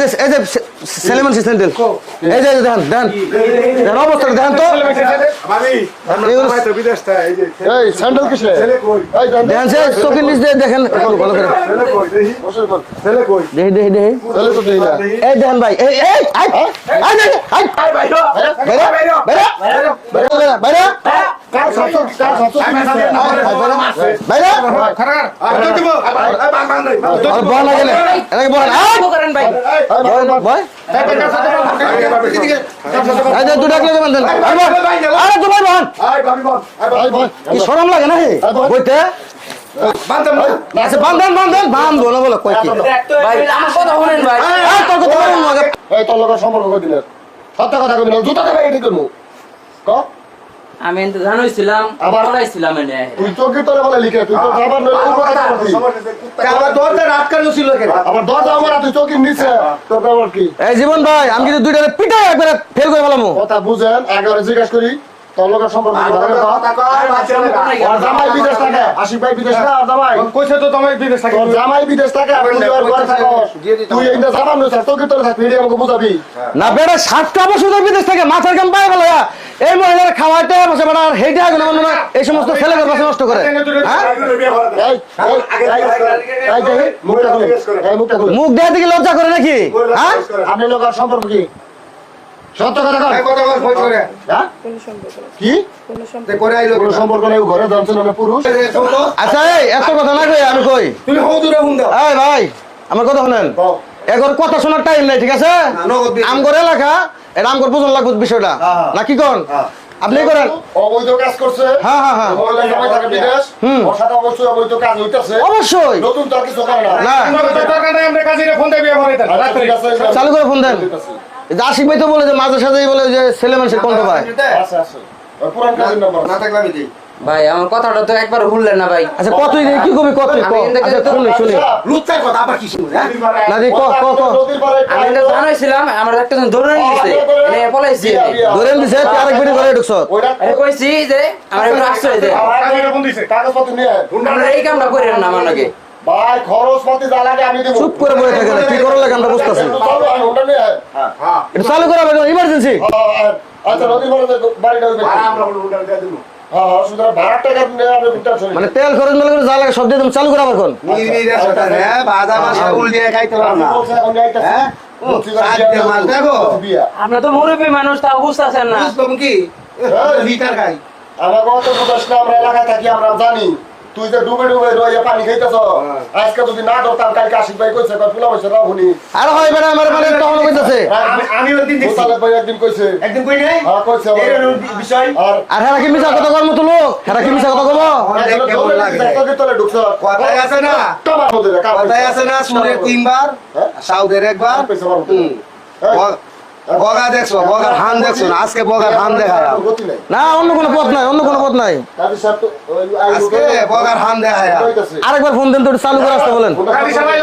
এই যে সেলিমান স্যান্ডেল এই যে দেখেন দেখেন অবস্থা দেখেন তো ভাই তো বিদেশটা এই যে এই স্যান্ডেল কিসে ছেলে কই এই দেখেন যে চোখের নিচ দিয়ে দেখেন একটু ভালো করে ছেলে কই দেখি ছেলে কই দেখি ছেলে তো দেই না এই দেখেন ভাই এই এই আই আই আই আই ভাই রো বাইরে বাইরে বাইরে কার সব বাইরে খারাপ আর তো দিব বাং বাং নাই আর বল না গেলে এটাকে বল আই করেন ভাই ভাই এই যে দুটা লাগলে বান্ধেন আরে তো ভাই বল আই ভাবি বল ভাই ভাই কি শরম লাগে না হে কইতে বান্দম আচ্ছা বান্ধেন বান্ধ বলো বলো কই কি ভাই আমার কথা শুনেন ভাই এই তোর কথা বলুন আগে এই তোর লগের সম্পর্ক কই দিলে সত্য কথা কইবি না জুতা দেবে এটি করমু ক আমি এত জানাইছিলাম আবার- বলাইছিলাম এনে তুই চোখে তোরে বলে লিখে তুই তো আবার নয় ও কথা বলছিস আবার দরজা আটকানো ছিল কেন আবার দরজা আমার তুই চোখের নিচে তোর ব্যাপার কি এই জীবন ভাই আমি কিন্তু দুইটা পিটাই একবারে ফেল করে ফেলামু কথা বুঝেন একেবারে জিজ্ঞাসা করি তোর লগের সম্পর্ক কি ভালো কথা আর জামাই বিদেশ থাকে আশিক ভাই বিদেশ না আর জামাই কইছে তো তোমার বিদেশ থাকে তোর জামাই বিদেশ থাকে আর তুই আর ঘরে থাকস তুই এইটা জামান নইছ তোকে তোর সাথে ভিডিও আমাকে বুঝাবি না বেটা 7টা বছর ধরে বিদেশ থেকে মাথার কাম পায় বলে এই মহিলার খাওয়াইতে বসে বেটা আর হেইটা আগে না মনে এই সমস্ত ছেলেদের পাশে নষ্ট করে হ্যাঁ এই এই দেখি মুখটা খুলে এই মুখটা খুলে মুখ দেয়া দিকে লজ্জা করে নাকি হ্যাঁ আপনি লগের সম্পর্ক কি সত্য কথা কর কথা বল ফোন করে হ্যাঁ কি করে আইলো কোনো সম্পর্ক নেই ঘরে জানছেন না পুরুষ আচ্ছা এই এত কথা না কই আমি কই তুমি হৌদুরে হুন দাও এই ভাই আমার কথা শুনেন এখন কথা শোনার টাইম নাই ঠিক আছে আমগর এলাকা এটা আমগর বুঝন লাগবে বিষয়টা না কি কোন আপনি করেন অবৈধ কাজ করছে হ্যাঁ হ্যাঁ হ্যাঁ মহিলা জামাই থাকে বিদেশ ওর সাথে অবশ্যই অবৈধ কাজ হইতাছে অবশ্যই নতুন তো আর কিছু করে না না দরকার নাই আমরা কাজে ফোন দেব আমার এটা আচ্ছা, ঠিক আছে, চালু করে ফোন দেন এই যে আশিক ভাই তো বলে যে মাঝে সাথেই বলে যে ছেলে মানুষের কণ্ঠ পায় আচ্ছা আচ্ছা ওই পুরান কাজের নাম্বার না থাকলে আমি দেই ভাই আমার কথাটা তো একবার শুনলেন না ভাই আচ্ছা কতই রে কি কবি কতই ক আচ্ছা শুনি লুচ্চার কথা আবার কি শুনুন হ্যাঁ না রে ক নদীর পাড়ে আমি এটা জানাইছিলাম আমার একটা জন ধরে নিয়েছে এনে পলাইছি ধরেন দিছে তুই আরেক বেটি ঘরে ঢুকছ ওইটা আরে কইছি যে আমার একটু আশ্রয় দে কাগজপত্র নিয়ে আয়। আমরা এই কামটা করেন না আমার লাগে ভাই খরচ পাতি যা লাগে আমি দেব চুপ করে বসে থাকে না কি করার লাগে আমরা বুঝতাছি ওটা নিয়ে আয়। হ্যাঁ এটা চালু করা হবে ইমার্জেন্সি আচ্ছা নদীর পাড়ে বাড়িটা হইবে আমরা উল্টা দিয়ে দেব হ্যাঁ সুতরাং ভাড়ার টাকা নিয়ে আপনি ভিতরে চলে মানে তেল খরচ মেলে করে যা লাগে সব দিয়ে তুমি চালু করা আবার কোন নিরি রাস্তা হ্যাঁ বাজা মাসা উল দিয়ে খাইতে পারো না হ্যাঁ দেখো আমরা তো মুরব্বী মানুষ তা বুঝতেছেন না বুঝলাম কি লিটার খাই আমার কত প্রদেশ না আমরা এলাকায় থাকি আমরা জানি তুই যে ডুবে ডুবে রয়ে পানি খাইতেছ আজকে যদি না ধরতাম কালকে আশিক ভাই কইছে ফুলা বসে রাও হুনি আর হয় বেটা আমার মানে তখন কইতাছে আমি একদিন দেখছি মোতালেব ভাই একদিন কইছে একদিন কই নাই হ্যাঁ কইছে এর বিষয় আর আর হেরা কি মিছা কথা কর মতো লোক হেরা কি মিছা কথা কব কেমন লাগে তোকে ঢুকছ কথায় আছে না কামার মধ্যে কথায় আছে না সুরের 3 বার সাউদের 1 বার বগা দেখছো বগার হান দেখছো না আজকে বগার হান দেখায় গতি নাই না অন্য কোনো পথ নাই অন্য কোনো পথ নাই কাজী সাহেব তো আজকে বগার হান দেখায় আরেকবার ফোন দেন তো একটু চালু করে আসতে বলেন গাড়ি চালাই